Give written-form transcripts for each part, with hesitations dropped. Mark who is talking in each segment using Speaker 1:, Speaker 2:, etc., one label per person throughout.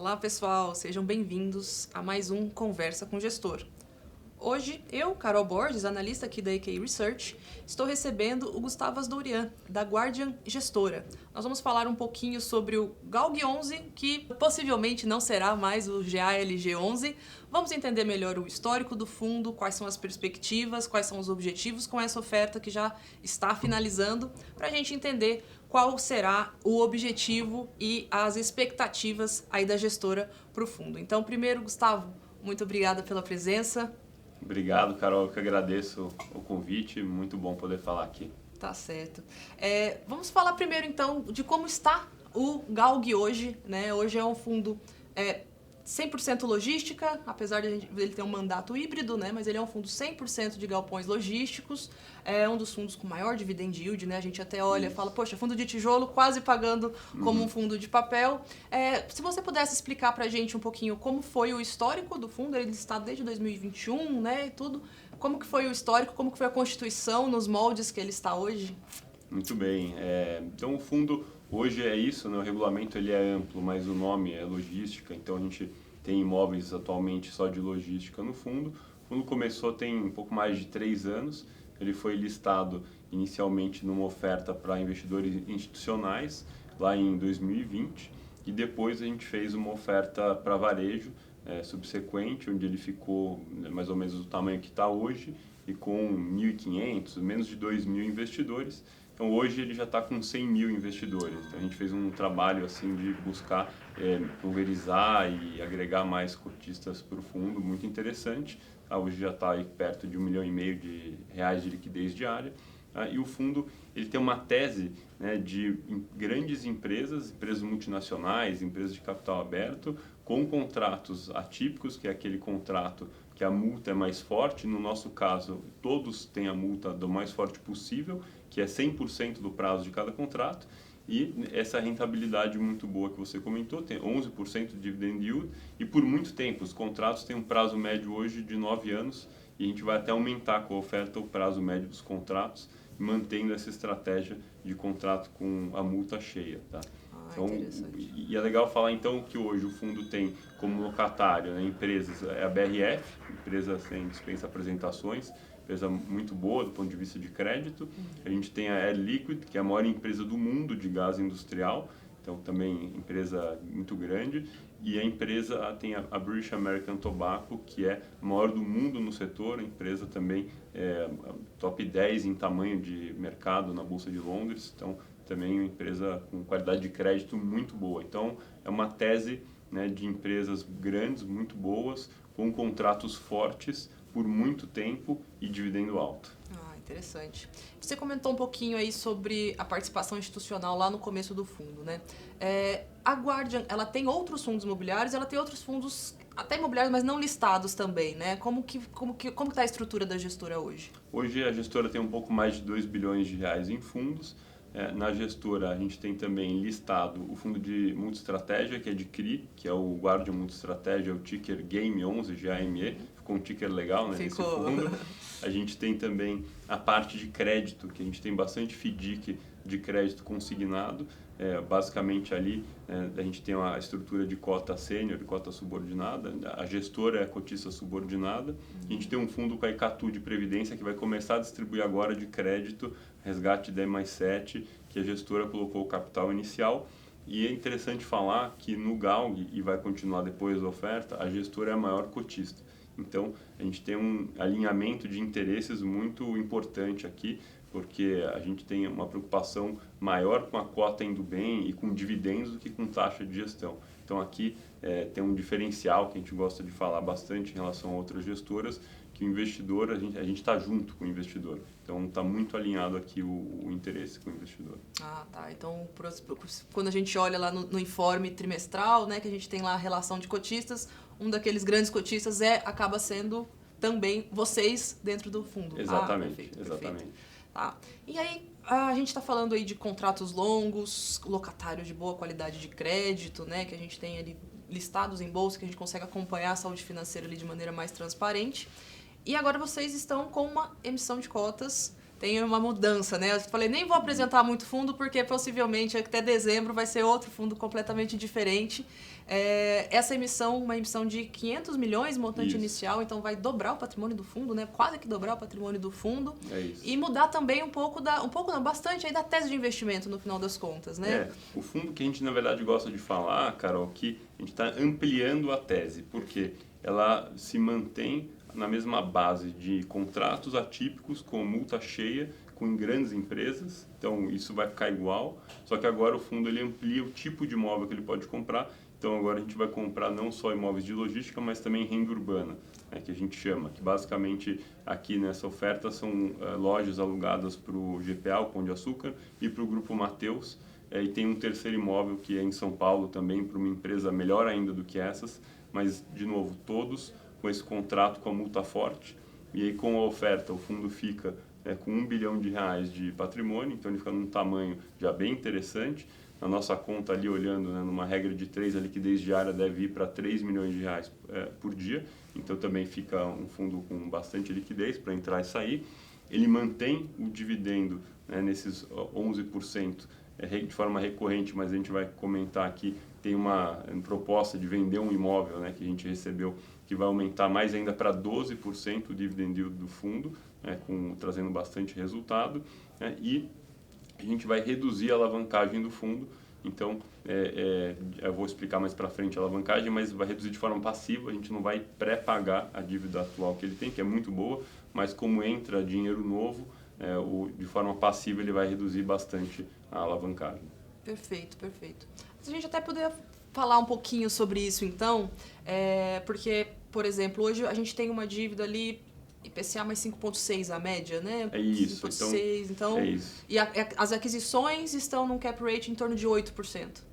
Speaker 1: Olá pessoal, sejam bem-vindos a mais um Conversa com Gestor. Hoje, eu, Carol Borges, analista aqui da EK Research, estou recebendo o Gustavo Asdourian, da Guardian Gestora. Nós vamos falar um pouquinho sobre o GALG 11, que possivelmente não será mais o GALG 11. Vamos entender melhor o histórico do fundo, quais são as perspectivas, quais são os objetivos com essa oferta que já está finalizando, para a gente entender qual será o objetivo e as expectativas aí da gestora para o fundo. Então, primeiro, Gustavo, muito obrigada pela presença.
Speaker 2: Obrigado, Carol, eu que agradeço o convite, muito bom poder falar aqui.
Speaker 1: Tá certo. Vamos falar primeiro, então, de como está o GALG hoje, né? Hoje é um fundo 100% logística, apesar de ele ter um mandato híbrido, né? Mas ele é um fundo 100% de galpões logísticos, é um dos fundos com maior dividend yield, né? A gente até olha e fala, poxa, fundo de tijolo quase pagando como um fundo de papel. Se você pudesse explicar pra gente um pouquinho como foi o histórico do fundo, ele está desde 2021, né? E tudo. Como que foi o histórico, como que foi a constituição nos moldes que ele está hoje?
Speaker 2: Muito bem, então o fundo hoje é isso, né? O regulamento ele é amplo, mas o nome é logística, então a gente tem imóveis atualmente só de logística no fundo. O fundo começou tem um pouco mais de 3 anos, ele foi listado inicialmente numa oferta para investidores institucionais lá em 2020 e depois a gente fez uma oferta para varejo subsequente, onde ele ficou mais ou menos do tamanho que está hoje e com 1.500, menos de 2.000 investidores. Então hoje ele já está com 100 mil investidores. Então a gente fez um trabalho assim de buscar pulverizar e agregar mais cotistas para o fundo, muito interessante. Hoje já está aí perto de 1,5 milhão de reais de liquidez diária. E o fundo ele tem uma tese, né, de grandes empresas multinacionais, empresas de capital aberto, com contratos atípicos, que é aquele contrato que a multa é mais forte. No nosso caso, todos têm a multa do mais forte possível, que é 100% do prazo de cada contrato, e essa rentabilidade muito boa que você comentou, tem 11% de dividend yield, e por muito tempo, os contratos têm um prazo médio hoje de 9 anos, e a gente vai até aumentar com a oferta o prazo médio dos contratos, mantendo essa estratégia de contrato com a multa cheia, tá? Então, e é legal falar então que hoje o fundo tem como locatário, né, empresas, a BRF, empresa sem dispensa apresentações, empresa muito boa do ponto de vista de crédito. A gente tem a Air Liquide, que é a maior empresa do mundo de gás industrial, então também empresa muito grande. E a empresa tem a British American Tobacco, que é a maior do mundo no setor, a empresa também top 10 em tamanho de mercado na Bolsa de Londres, então também uma empresa com qualidade de crédito muito boa. Então é uma tese, né, de empresas grandes, muito boas, com contratos fortes por muito tempo e dividendo alto.
Speaker 1: Interessante. Você comentou um pouquinho aí sobre a participação institucional lá no começo do fundo, né? A Guardian, ela tem outros fundos imobiliários, ela tem outros fundos até imobiliários, mas não listados também, né? Como está a estrutura da gestora hoje?
Speaker 2: Hoje a gestora tem um pouco mais de 2 bilhões de reais em fundos. Na gestora a gente tem também listado o fundo de multi-estratégia, que é de CRI, que é o Guardian Multi-Estratégia, o ticker GAME 11, GAME, ficou um ticker legal, né, nesse fundo. A gente tem também a parte de crédito, que a gente tem bastante FDIC de crédito consignado. Basicamente ali a gente tem a estrutura de cota sênior e cota subordinada, a gestora é a cotista subordinada. A gente tem um fundo com a Icatu de Previdência que vai começar a distribuir agora de crédito, resgate D mais 7, que a gestora colocou o capital inicial. E é interessante falar que no GALG, e vai continuar depois da oferta, a gestora é a maior cotista. Então, a gente tem um alinhamento de interesses muito importante aqui, porque a gente tem uma preocupação maior com a cota indo bem e com dividendos do que com taxa de gestão. Então, aqui tem um diferencial que a gente gosta de falar bastante em relação a outras gestoras, que o investidor, a gente está junto com o investidor. Então, está muito alinhado aqui o interesse com o investidor.
Speaker 1: Tá. Então, quando a gente olha lá no informe trimestral, né, que a gente tem lá a relação de cotistas, um daqueles grandes cotistas acaba sendo também vocês dentro do fundo.
Speaker 2: Exatamente,
Speaker 1: Perfeito.
Speaker 2: exatamente.
Speaker 1: Tá. E aí, a gente está falando aí de contratos longos, locatários de boa qualidade de crédito, né, que a gente tem ali listados em bolsa, que a gente consegue acompanhar a saúde financeira ali de maneira mais transparente. E agora vocês estão com uma emissão de cotas tem uma mudança, né? Eu falei, nem vou apresentar muito fundo, porque possivelmente até dezembro vai ser outro fundo completamente diferente. Essa emissão, uma emissão de 500 milhões, montante inicial, então vai dobrar o patrimônio do fundo, né? Quase que dobrar o patrimônio do fundo.
Speaker 2: É isso.
Speaker 1: E mudar também bastante aí da tese de investimento no final das contas, né?
Speaker 2: O fundo que a gente, na verdade, gosta de falar, Carol, que a gente está ampliando a tese, porque ela se mantém na mesma base de contratos atípicos com multa cheia, com grandes empresas, então isso vai ficar igual, só que agora o fundo ele amplia o tipo de imóvel que ele pode comprar, então agora a gente vai comprar não só imóveis de logística, mas também renda urbana, que a gente chama, que basicamente aqui nessa oferta são lojas alugadas para o GPA, o Pão de Açúcar, e para o Grupo Mateus, e tem um terceiro imóvel que é em São Paulo também, para uma empresa melhor ainda do que essas, mas de novo, todos com esse contrato com a multa forte, e aí com a oferta o fundo fica com R$ 1 bilhão de patrimônio, então ele fica num tamanho já bem interessante. Na nossa conta ali, olhando, né, numa regra de 3, a liquidez diária deve ir para R$ 3 milhões por dia, então também fica um fundo com bastante liquidez para entrar e sair. Ele mantém o dividendo, né, nesses 11%, de forma recorrente, mas a gente vai comentar aqui, tem uma proposta de vender um imóvel, né, que a gente recebeu, que vai aumentar mais ainda para 12% o dividend yield do fundo, né, trazendo bastante resultado, né, e a gente vai reduzir a alavancagem do fundo. Então, eu vou explicar mais para frente a alavancagem, mas vai reduzir de forma passiva, a gente não vai pré-pagar a dívida atual que ele tem, que é muito boa, mas como entra dinheiro novo, de forma passiva ele vai reduzir bastante a alavancagem.
Speaker 1: Perfeito, perfeito. A gente até poderia falar um pouquinho sobre isso, então, porque, por exemplo, hoje a gente tem uma dívida ali, IPCA mais 5,6 a média, né?
Speaker 2: É isso.
Speaker 1: 5,6, então,
Speaker 2: é isso.
Speaker 1: E as aquisições estão num cap rate em torno de 8%.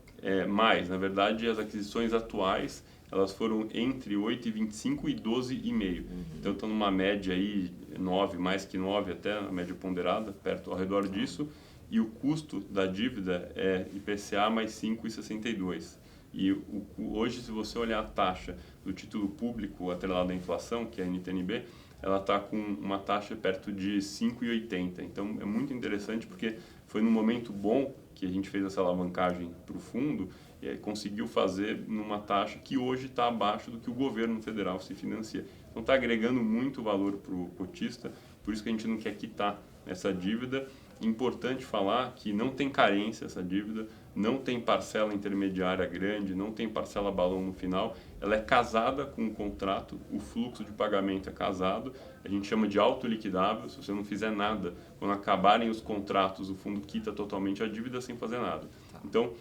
Speaker 2: Na verdade, as aquisições atuais, elas foram entre 8,25 e 12,5. Então, estão numa média aí, 9, mais que 9 até, a média ponderada, perto ao redor disso. E o custo da dívida é IPCA mais 5,62. E hoje, se você olhar a taxa do título público atrelado à inflação, que é a NTNB, ela está com uma taxa perto de 5,80. Então, é muito interessante porque foi num momento bom que a gente fez essa alavancagem para o fundo e conseguiu fazer numa taxa que hoje está abaixo do que o governo federal se financia. Então, está agregando muito valor para o cotista, por isso que a gente não quer quitar essa dívida. Importante falar que não tem carência essa dívida, não tem parcela intermediária grande, não tem parcela balão no final, ela é casada com o contrato, o fluxo de pagamento é casado, a gente chama de autoliquidável, se você não fizer nada, quando acabarem os contratos, o fundo quita totalmente a dívida sem fazer nada. Então,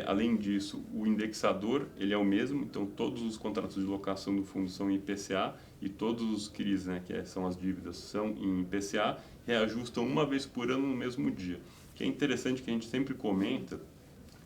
Speaker 2: além disso, o indexador ele é o mesmo, então todos os contratos de locação do fundo são em IPCA e todos os CRIs, né, que são as dívidas, são em IPCA, reajustam uma vez por ano no mesmo dia. O que é interessante que a gente sempre comenta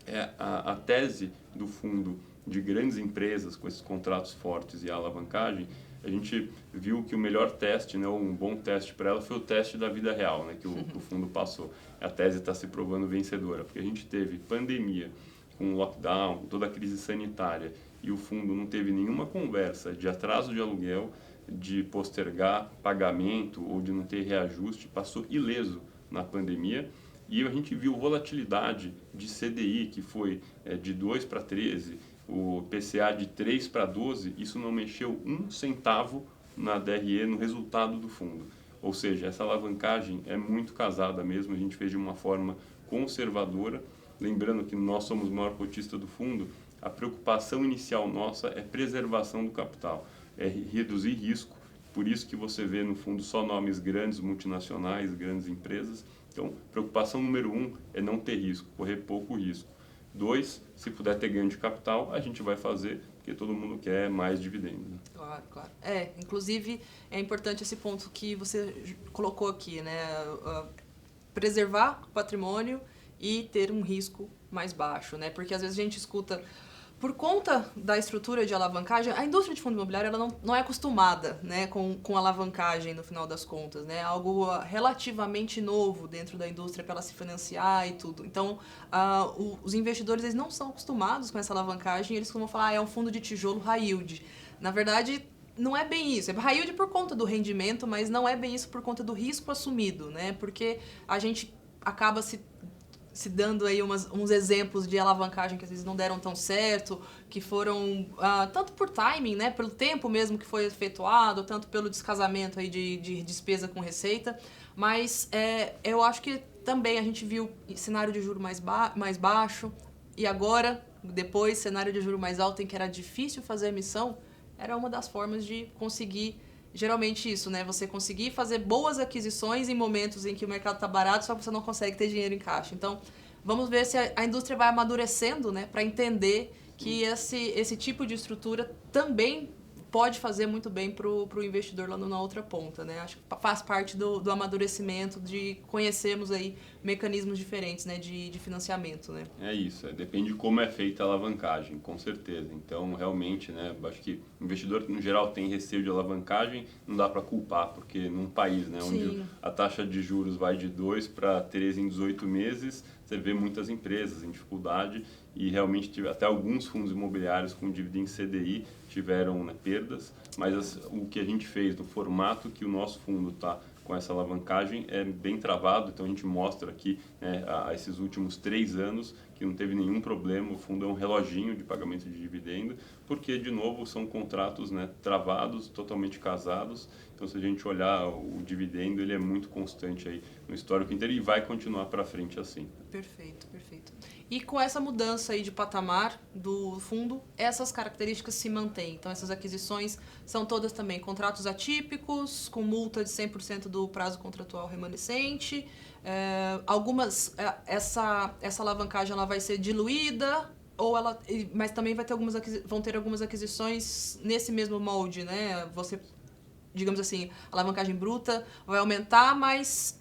Speaker 2: é a tese do fundo de grandes empresas com esses contratos fortes e a alavancagem. A gente viu que o melhor teste, né, um bom teste para ela foi o teste da vida real, né, que o fundo passou. A tese está se provando vencedora, porque a gente teve pandemia, com lockdown, toda a crise sanitária, e o fundo não teve nenhuma conversa de atraso de aluguel, de postergar pagamento ou de não ter reajuste, passou ileso na pandemia. E a gente viu volatilidade de CDI, que foi de 2 para 13, o PCA de 3 para 12, isso não mexeu um centavo na DRE, no resultado do fundo. Ou seja, essa alavancagem é muito casada mesmo, a gente fez de uma forma conservadora. Lembrando que nós somos o maior cotista do fundo, a preocupação inicial nossa é preservação do capital, é reduzir risco, por isso que você vê no fundo só nomes grandes, multinacionais, grandes empresas. Então, preocupação número 1 é não ter risco, correr pouco risco. 2, se puder ter ganho de capital, a gente vai fazer, porque todo mundo quer mais dividendo. Né?
Speaker 1: Claro, claro. Inclusive, é importante esse ponto que você colocou aqui, né? Preservar o patrimônio e ter um risco mais baixo, né? Porque às vezes a gente escuta, por conta da estrutura de alavancagem, a indústria de fundo imobiliário ela não é acostumada, né, com alavancagem no final das contas, né? Algo relativamente novo dentro da indústria para ela se financiar e tudo. Então, os investidores eles não são acostumados com essa alavancagem, eles costumam falar, é um fundo de tijolo high yield. Na verdade, não é bem isso. É high yield por conta do rendimento, mas não é bem isso por conta do risco assumido, né? Porque a gente acaba se dando aí uns exemplos de alavancagem que às vezes não deram tão certo, que foram tanto por timing, né, pelo tempo mesmo que foi efetuado, tanto pelo descasamento aí de despesa com receita, mas eu acho que também a gente viu cenário de juro mais baixo e agora, depois, cenário de juro mais alto em que era difícil fazer emissão, era uma das formas de conseguir. Geralmente isso, né? Você conseguir fazer boas aquisições em momentos em que o mercado está barato, só que você não consegue ter dinheiro em caixa. Então, vamos ver se a indústria vai amadurecendo, né? Para entender que esse tipo de estrutura também pode fazer muito bem para o investidor lá na outra ponta, né? Acho que faz parte do amadurecimento, de conhecermos aí mecanismos diferentes, né? De financiamento, né?
Speaker 2: É isso, depende de como é feita a alavancagem, com certeza. Então, realmente, né, acho que o investidor, no geral, tem receio de alavancagem, não dá para culpar, porque num país, né, onde a taxa de juros vai de 2 para 3 em 18 meses, você vê muitas empresas em dificuldade e realmente até alguns fundos imobiliários com dívida em CDI tiveram, né, perdas, mas o que a gente fez no formato que o nosso fundo está com essa alavancagem é bem travado, então a gente mostra aqui, né, esses últimos 3 anos que não teve nenhum problema, o fundo é um reloginho de pagamento de dividendo, porque de novo são contratos, né, travados, totalmente casados, então se a gente olhar o dividendo, ele é muito constante aí no histórico inteiro e vai continuar para frente assim.
Speaker 1: Perfeito, perfeito. E com essa mudança aí de patamar do fundo, essas características se mantêm. Então, essas aquisições são todas também contratos atípicos, com multa de 100% do prazo contratual remanescente. Essa alavancagem ela vai ser diluída, mas também vão ter algumas aquisições nesse mesmo molde, né? Digamos assim, a alavancagem bruta vai aumentar, mas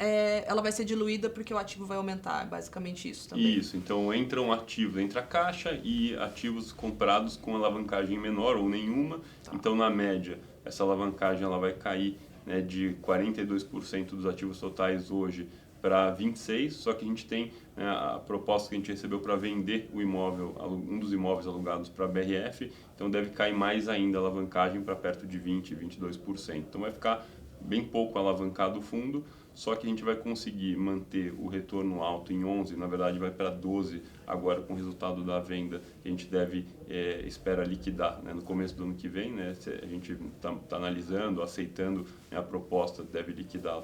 Speaker 1: ela vai ser diluída porque o ativo vai aumentar. É basicamente isso também.
Speaker 2: Isso, então entram ativos, entra caixa e ativos comprados com alavancagem menor ou nenhuma. Tá. Então, na média, essa alavancagem ela vai cair, né, de 42% dos ativos totais hoje para 26%, só que a gente tem, né, a proposta que a gente recebeu para vender o imóvel, um dos imóveis alugados para a BRF, então deve cair mais ainda a alavancagem para perto de 20%, 22%. Então vai ficar bem pouco alavancado o fundo, só que a gente vai conseguir manter o retorno alto em 11%, na verdade vai para 12% agora com o resultado da venda, que a gente espera liquidar, né, no começo do ano que vem, né, a gente está analisando, aceitando, né, a proposta, deve liquidar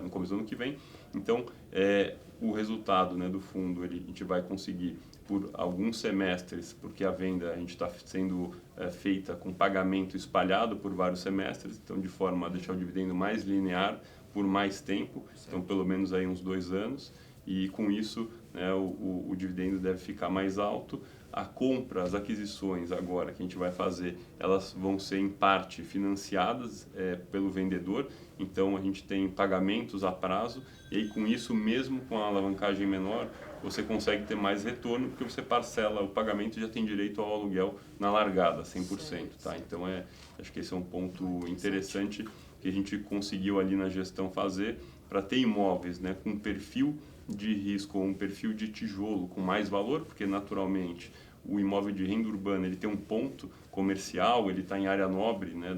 Speaker 2: no começo do ano que vem. Então, o resultado, né, do fundo, a gente vai conseguir por alguns semestres, porque a venda a gente está sendo feita com pagamento espalhado por vários semestres, então de forma a deixar o dividendo mais linear por mais tempo, então pelo menos aí uns 2 anos, e com isso, né, o dividendo deve ficar mais alto. A compra, as aquisições agora que a gente vai fazer, elas vão ser em parte financiadas pelo vendedor, então a gente tem pagamentos a prazo, e aí com isso, mesmo com a alavancagem menor, você consegue ter mais retorno, porque você parcela o pagamento e já tem direito ao aluguel na largada, 100%. Tá? Então, acho que esse é um ponto interessante que a gente conseguiu ali na gestão fazer para ter imóveis, né, com perfil de risco ou um perfil de tijolo com mais valor, porque naturalmente o imóvel de renda urbana ele tem um ponto comercial, ele está em área nobre, né,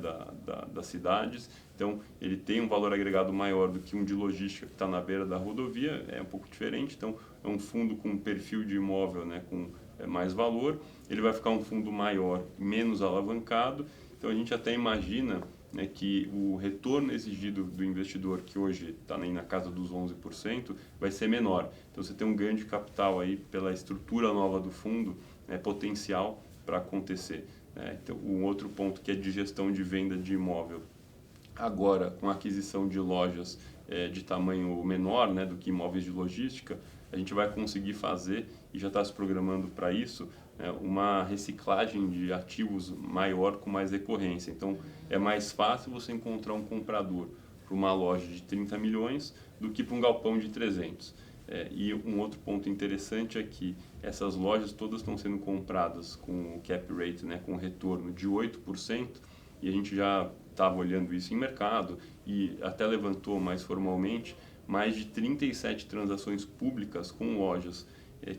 Speaker 2: das cidades, então ele tem um valor agregado maior do que um de logística que está na beira da rodovia, é um pouco diferente, então é um fundo com um perfil de imóvel, né, com mais valor, ele vai ficar um fundo maior, menos alavancado, então a gente até imagina, né, que o retorno exigido do investidor, que hoje está na casa dos 11%, vai ser menor. Então você tem um ganho de capital aí pela estrutura nova do fundo, potencial para acontecer. Então, um outro ponto que é de gestão de venda de imóvel. Agora, com a aquisição de lojas de tamanho menor, né, do que imóveis de logística, a gente vai conseguir fazer, e já está se programando para isso, uma reciclagem de ativos maior com mais recorrência. Então, é mais fácil você encontrar um comprador para uma loja de 30 milhões do que para um galpão de 300. E um outro ponto interessante é que essas lojas todas estão sendo compradas com o cap rate, né, com retorno de 8%, e a gente já estava olhando isso em mercado e até levantou mais formalmente mais de 37 transações públicas com lojas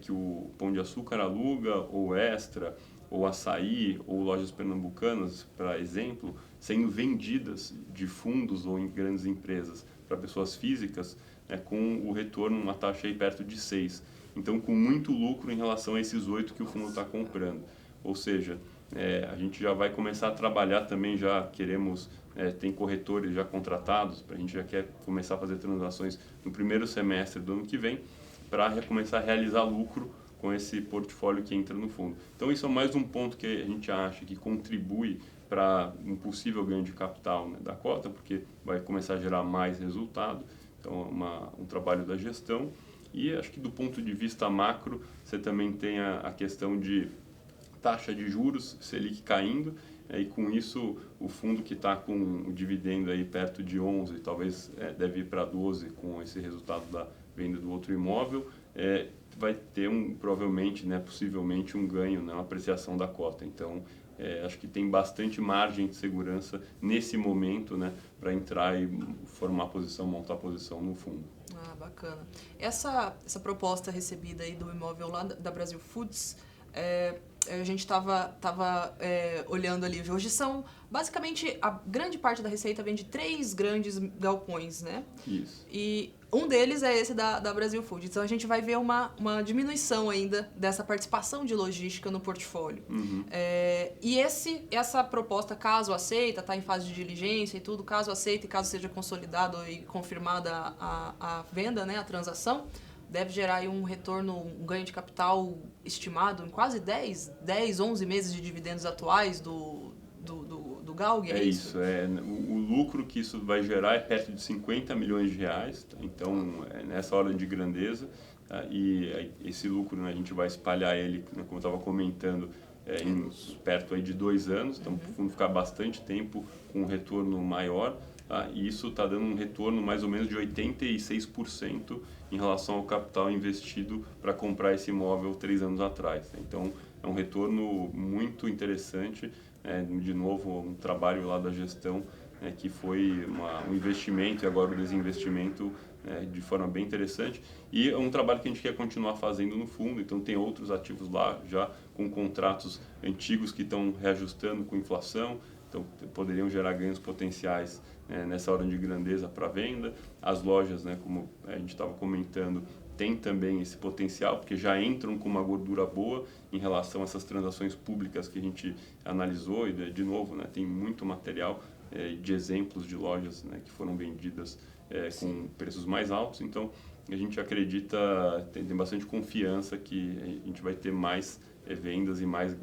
Speaker 2: que o Pão de Açúcar aluga ou Extra ou Açaí, ou lojas pernambucanas, para exemplo, sendo vendidas de fundos ou em grandes empresas para pessoas físicas, né, com o retorno, uma taxa aí perto de 6. Então, com muito lucro em relação a esses 8 que o fundo está comprando. Ou seja, a gente já vai começar a trabalhar também, já queremos, tem corretores já contratados, a gente já quer começar a fazer transações no primeiro semestre do ano que vem, para começar a realizar lucro com esse portfólio que entra no fundo. Então, isso é mais um ponto que a gente acha que contribui para um possível ganho de capital, né, da cota, porque vai começar a gerar mais resultado. Então, um trabalho da gestão. E acho que do ponto de vista macro, você também tem a questão de taxa de juros, Selic caindo, e com isso o fundo que está com o dividendo aí perto de 11, talvez deve ir para 12 com esse resultado da venda do outro imóvel, vai ter provavelmente, né, possivelmente um ganho, né, uma apreciação da cota. Então, acho que tem bastante margem de segurança nesse momento, né, para entrar e formar posição, montar posição no fundo.
Speaker 1: Ah, bacana. Essa proposta recebida aí do imóvel lá da Brasil Foods, a gente estava olhando ali, hoje são, basicamente, a grande parte da receita vem de 3 grandes galpões, né?
Speaker 2: Isso.
Speaker 1: E um deles é esse da Brasil Foods. Então, a gente vai ver uma diminuição ainda dessa participação de logística no portfólio.
Speaker 2: Uhum.
Speaker 1: E essa proposta, caso aceita, está em fase de diligência e tudo, caso aceita e caso seja consolidado e confirmada a venda, né, a transação, deve gerar aí um retorno, um ganho de capital estimado em quase 11 meses de dividendos atuais do GALG,
Speaker 2: é isso? O lucro que isso vai gerar é perto de 50 milhões de reais, então nessa ordem de grandeza, tá? E esse lucro, né, a gente vai espalhar ele, né, como eu estava comentando, perto aí de 2 anos, então o fundo ficar bastante tempo com um retorno maior, tá? E isso está dando um retorno mais ou menos de 86% em relação ao capital investido para comprar esse imóvel 3 anos atrás. Então é um retorno muito interessante. De novo, um trabalho lá da gestão, que foi um investimento e agora o desinvestimento de forma bem interessante. E é um trabalho que a gente quer continuar fazendo no fundo, então tem outros ativos lá já com contratos antigos que estão reajustando com inflação, então poderiam gerar ganhos potenciais nessa ordem de grandeza para venda. As lojas, né, como a gente estava comentando, tem também esse potencial, porque já entram com uma gordura boa em relação a essas transações públicas que a gente analisou. E, de novo, né, tem muito material de exemplos de lojas, né, que foram vendidas com preços mais altos. Então, a gente acredita, tem bastante confiança que a gente vai ter mais vendas e mais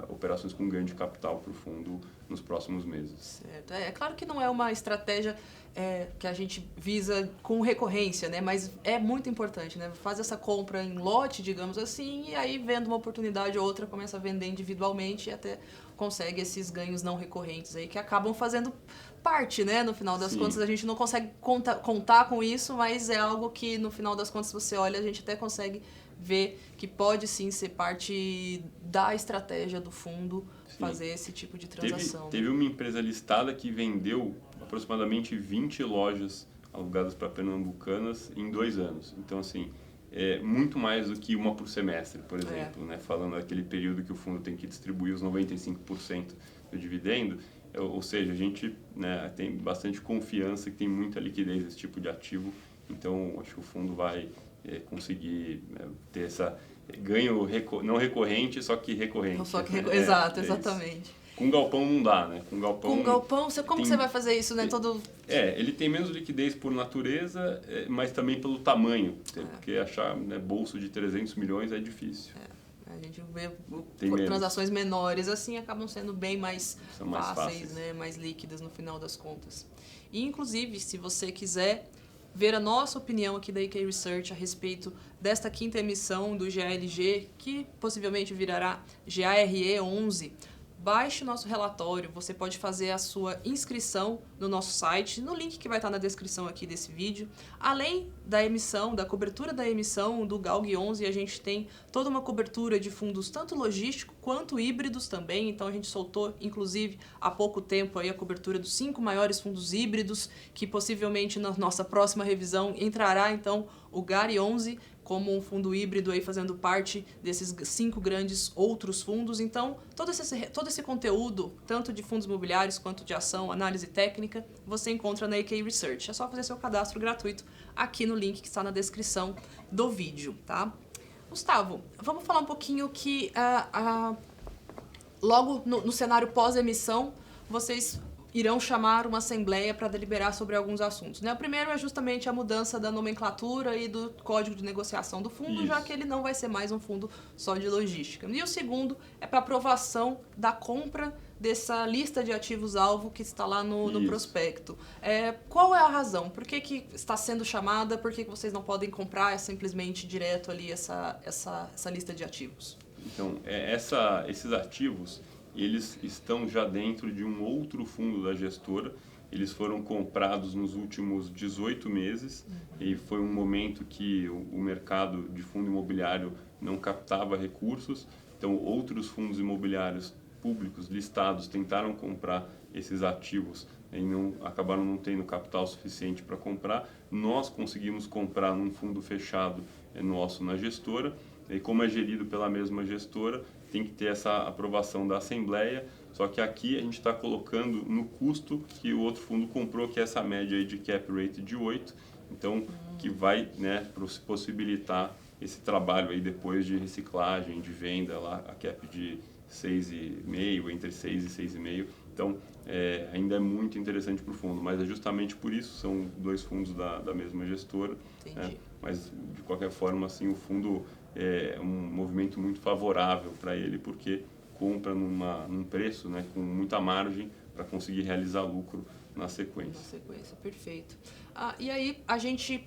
Speaker 2: operações com ganho de capital para o fundo nos próximos meses.
Speaker 1: Certo. É claro que não é uma estratégia que a gente visa com recorrência, né? Mas é muito importante, né? Faz essa compra em lote, digamos assim, e aí vendo uma oportunidade ou outra, começa a vender individualmente e até consegue esses ganhos não recorrentes aí, que acabam fazendo parte, né? No final das contas, a gente não consegue contar com isso, mas é algo que no final das contas você olha, a gente até consegue ver que pode sim ser parte da estratégia do fundo fazer esse tipo de transação.
Speaker 2: Teve uma empresa listada que vendeu aproximadamente 20 lojas alugadas para pernambucanas em 2 anos. Então, assim, muito mais do que uma por semestre, por exemplo, né? Falando daquele período que o fundo tem que distribuir os 95% do dividendo. Ou seja, a gente, né, tem bastante confiança que tem muita liquidez nesse tipo de ativo. Então, acho que o fundo vai conseguir ter essa ganho não recorrente, só que recorrente.
Speaker 1: Exato, exatamente.
Speaker 2: Isso. Com galpão não dá, né? Com galpão,
Speaker 1: como que você vai fazer isso, né?
Speaker 2: Ele tem menos liquidez por natureza, mas também pelo tamanho. Porque achar, né, bolso de 300 milhões é difícil.
Speaker 1: A gente vê transações menores assim acabam sendo bem mais fáceis, né? Mais líquidas no final das contas. E, inclusive, se você quiser ver a nossa opinião aqui da EK Research a respeito desta 5ª emissão do GALG, que possivelmente virará GARE 11, baixe o nosso relatório, você pode fazer a sua inscrição no nosso site, no link que vai estar na descrição aqui desse vídeo. Além da emissão, da cobertura da emissão do GALG 11, a gente tem toda uma cobertura de fundos tanto logísticos quanto híbridos também. Então a gente soltou, inclusive, há pouco tempo aí a cobertura dos 5 maiores fundos híbridos, que possivelmente na nossa próxima revisão entrará então o GARE 11, como um fundo híbrido aí fazendo parte desses 5 grandes outros fundos. Então, todo esse conteúdo, tanto de fundos imobiliários quanto de ação, análise técnica, você encontra na AK Research. É só fazer seu cadastro gratuito aqui no link que está na descrição do vídeo, tá? Gustavo, vamos falar um pouquinho que logo no cenário pós-emissão, vocês irão chamar uma assembleia para deliberar sobre alguns assuntos, né? O primeiro é justamente a mudança da nomenclatura e do código de negociação do fundo,
Speaker 2: Isso.
Speaker 1: já que ele não vai ser mais um fundo só de logística. E o segundo é para aprovação da compra dessa lista de ativos-alvo que está lá no prospecto. Qual é a razão? Por que está sendo chamada? Por que vocês não podem comprar simplesmente direto ali essa lista de ativos?
Speaker 2: Então, esses ativos, eles estão já dentro de um outro fundo da gestora. Eles foram comprados nos últimos 18 meses e foi um momento que o mercado de fundo imobiliário não captava recursos. Então, outros fundos imobiliários públicos listados tentaram comprar esses ativos e acabaram não tendo capital suficiente para comprar. Nós conseguimos comprar num fundo fechado nosso na gestora. E como é gerido pela mesma gestora, tem que ter essa aprovação da Assembleia, só que aqui a gente está colocando no custo que o outro fundo comprou, que é essa média aí de cap rate de 8, então que vai, né, possibilitar esse trabalho aí depois de reciclagem, de venda, lá a cap de 6,5, entre 6 e 6,5, então ainda é muito interessante para o fundo, mas é justamente por isso, são 2 fundos da mesma gestora, né, mas de qualquer forma, assim, o fundo é um movimento muito favorável para ele, porque compra num preço, né, com muita margem para conseguir realizar lucro na sequência.
Speaker 1: Na sequência, perfeito. E aí,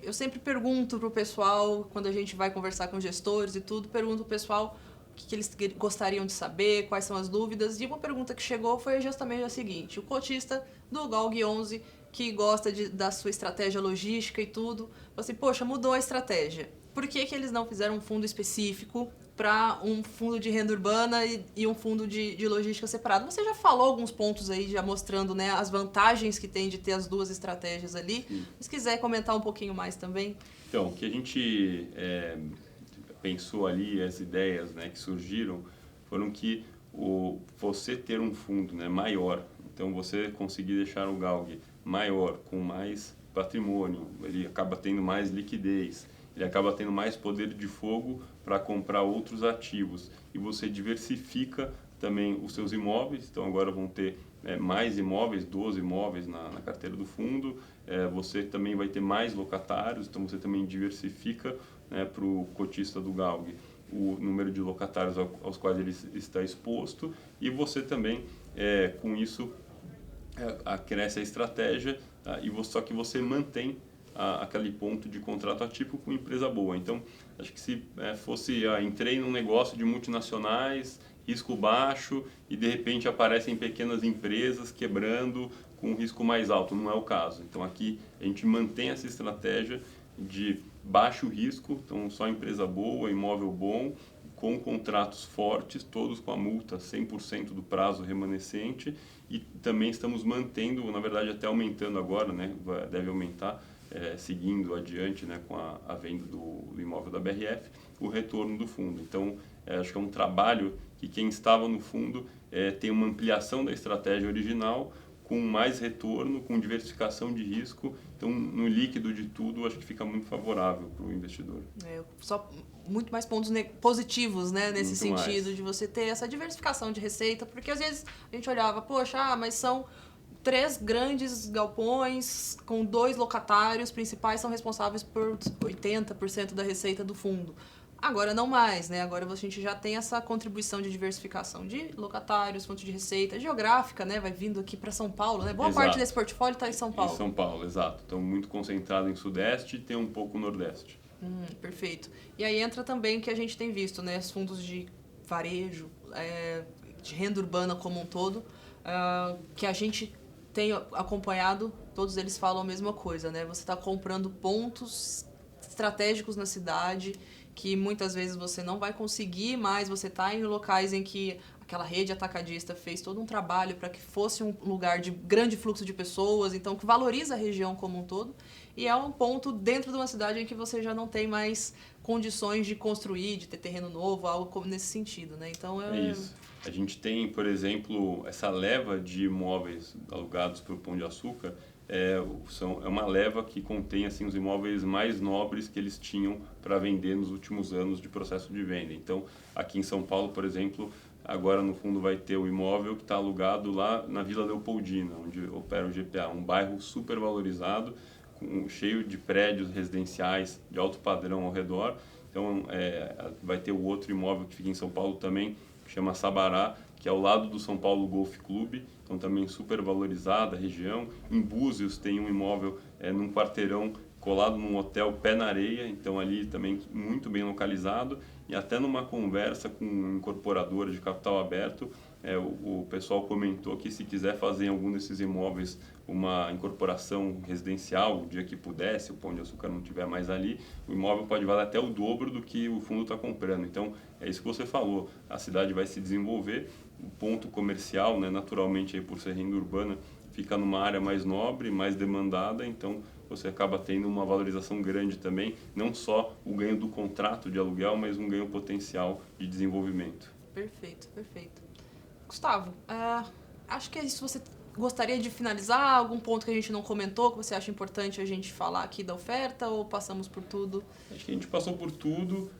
Speaker 1: eu sempre pergunto para o pessoal, quando a gente vai conversar com gestores e tudo, pergunto para o pessoal o que eles gostariam de saber, quais são as dúvidas. E uma pergunta que chegou foi justamente a seguinte: o cotista do GALG 11, que gosta da sua estratégia logística e tudo, falou assim, poxa, mudou a estratégia. Por que eles não fizeram um fundo específico para um fundo de renda urbana e um fundo de logística separado? Você já falou alguns pontos aí, já mostrando, né, as vantagens que tem de ter as 2 estratégias ali.
Speaker 2: Sim.
Speaker 1: Se quiser comentar um pouquinho mais também.
Speaker 2: Então, o que a gente pensou ali, as ideias, né, que surgiram, foram que você ter um fundo, né, maior, então você conseguir deixar o GALG maior, com mais patrimônio, ele acaba tendo mais liquidez, ele acaba tendo mais poder de fogo para comprar outros ativos e você diversifica também os seus imóveis. Então agora vão ter mais imóveis, 12 imóveis na carteira do fundo, você também vai ter mais locatários, então você também diversifica, né, para o cotista do GALG o número de locatários aos quais ele está exposto e você também, com isso, cresce a estratégia, só que você mantém aquele ponto de contrato atípico com empresa boa. Então, acho que se fosse, entrei num negócio de multinacionais, risco baixo, e de repente aparecem pequenas empresas quebrando com um risco mais alto, não é o caso. Então, aqui a gente mantém essa estratégia de baixo risco, então só empresa boa, imóvel bom, com contratos fortes, todos com a multa 100% do prazo remanescente, e também estamos mantendo, na verdade até aumentando agora, né, deve aumentar, seguindo adiante, né, com a venda do imóvel da BRF, o retorno do fundo. Então, acho que é um trabalho que quem estava no fundo tem uma ampliação da estratégia original, com mais retorno, com diversificação de risco. Então, no líquido de tudo, acho que fica muito favorável para o investidor.
Speaker 1: Só muito mais pontos positivos, né, nesse
Speaker 2: Muito
Speaker 1: sentido
Speaker 2: mais.
Speaker 1: de você ter essa diversificação de receita, porque às vezes a gente olhava, poxa, mas são 3 grandes galpões com 2 locatários principais são responsáveis por 80% da receita do fundo. Agora não mais, né? Agora a gente já tem essa contribuição de diversificação de locatários, fontes de receita, geográfica, né? Vai vindo aqui para São Paulo, né? Boa parte desse portfólio está em São Paulo.
Speaker 2: Em São Paulo, exato. Então, muito concentrado em Sudeste e tem um pouco Nordeste.
Speaker 1: Perfeito. E aí entra também o que a gente tem visto, né? Os fundos de varejo, de renda urbana como um todo, que a gente tem acompanhado, todos eles falam a mesma coisa, né? Você está comprando pontos estratégicos na cidade que muitas vezes você não vai conseguir mais, você está em locais em que aquela rede atacadista fez todo um trabalho para que fosse um lugar de grande fluxo de pessoas, então que valoriza a região como um todo, e é um ponto dentro de uma cidade em que você já não tem mais condições de construir, de ter terreno novo, algo como nesse sentido, né? Então
Speaker 2: É isso. A gente tem, por exemplo, essa leva de imóveis alugados para o Pão de Açúcar, é uma leva que contém assim, os imóveis mais nobres que eles tinham para vender nos últimos anos de processo de venda. Então, aqui em São Paulo, por exemplo, agora no fundo vai ter o imóvel que está alugado lá na Vila Leopoldina, onde opera o GPA, um bairro super valorizado, cheio de prédios residenciais de alto padrão ao redor. Então, vai ter o outro imóvel que fica em São Paulo também, que chama Sabará, que é ao lado do São Paulo Golf Clube, então também super valorizada a região. Em Búzios tem um imóvel num quarteirão colado num hotel pé na areia, então ali também muito bem localizado. E até numa conversa com um incorporador de capital aberto, o pessoal comentou que se quiser fazer em algum desses imóveis uma incorporação residencial, o dia que puder, se o Pão de Açúcar não estiver mais ali, o imóvel pode valer até o dobro do que o fundo está comprando. Então, é isso que você falou, a cidade vai se desenvolver, o ponto comercial, né, naturalmente, aí, por ser renda urbana, fica numa área mais nobre, mais demandada, então você acaba tendo uma valorização grande também, não só o ganho do contrato de aluguel, mas um ganho potencial de desenvolvimento.
Speaker 1: Perfeito, perfeito. Gustavo, acho que é isso. Você gostaria de finalizar algum ponto que a gente não comentou, que você acha importante a gente falar aqui da oferta, ou passamos por tudo?
Speaker 2: Acho que a gente passou por tudo.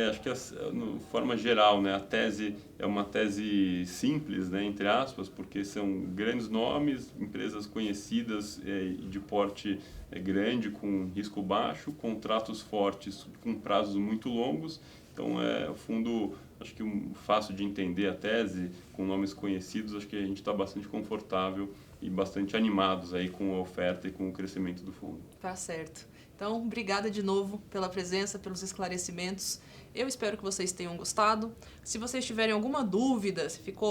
Speaker 2: Acho que, de forma geral, né, a tese é uma tese simples, né, entre aspas, porque são grandes nomes, empresas conhecidas de porte grande, com risco baixo, contratos fortes com prazos muito longos. Então, o fundo, acho que fácil de entender a tese, com nomes conhecidos, acho que a gente está bastante confortável e bastante animados aí com a oferta e com o crescimento do fundo.
Speaker 1: Tá certo. Então, obrigada de novo pela presença, pelos esclarecimentos. Eu espero que vocês tenham gostado. Se vocês tiverem alguma dúvida, se ficou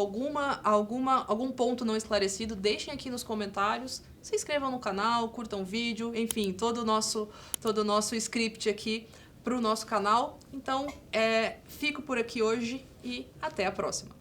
Speaker 1: algum ponto não esclarecido, deixem aqui nos comentários. Se inscrevam no canal, curtam o vídeo, enfim, todo o nosso script aqui para o nosso canal. Então, fico por aqui hoje e até a próxima.